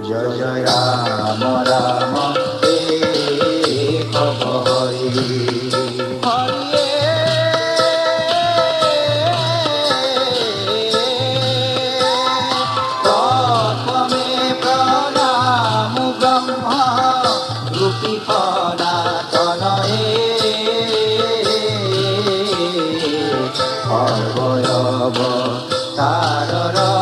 জয় জয় রাম রাম এক হরি হরি প্রথমে প্রণাম ব্রহ্মা রূপী সনাতনয়ে অবয়ব তারর